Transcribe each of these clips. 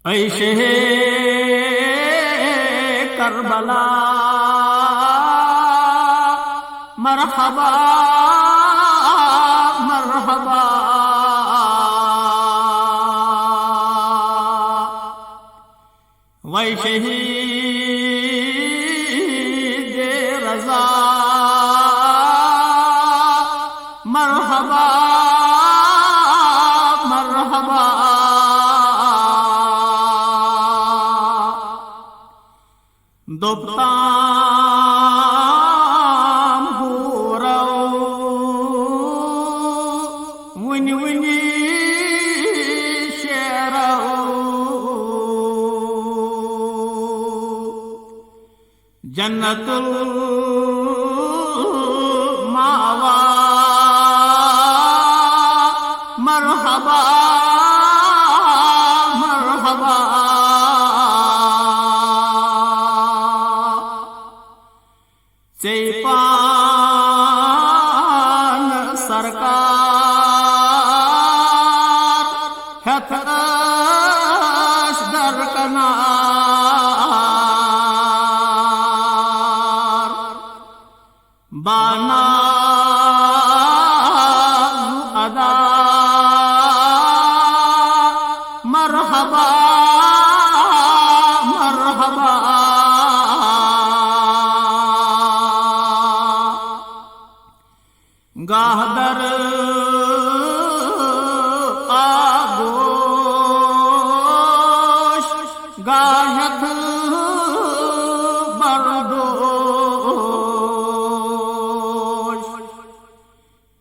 اے شہ کربلا مرحبا مرحبا، وے شہید رضا مرحبا مرحبا، دوپتام ہورو ونی ونی شیرو، جنت الماوا مرحبا مرحبا، چیپان سرکار ہتھرش درکنار، بانا ادا مرحبا مرحبا، گاہ در آگوش گاہت بردوش،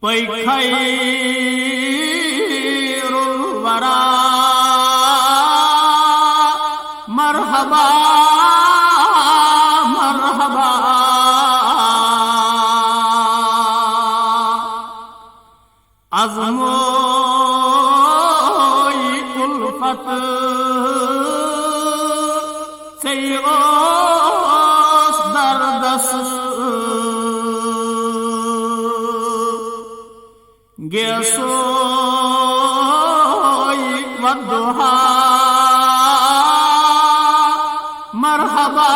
پی خیر الورا مرحبا مرحبا، عزموی الفت سیغوس دردس، گیسوی والدہا مرحبا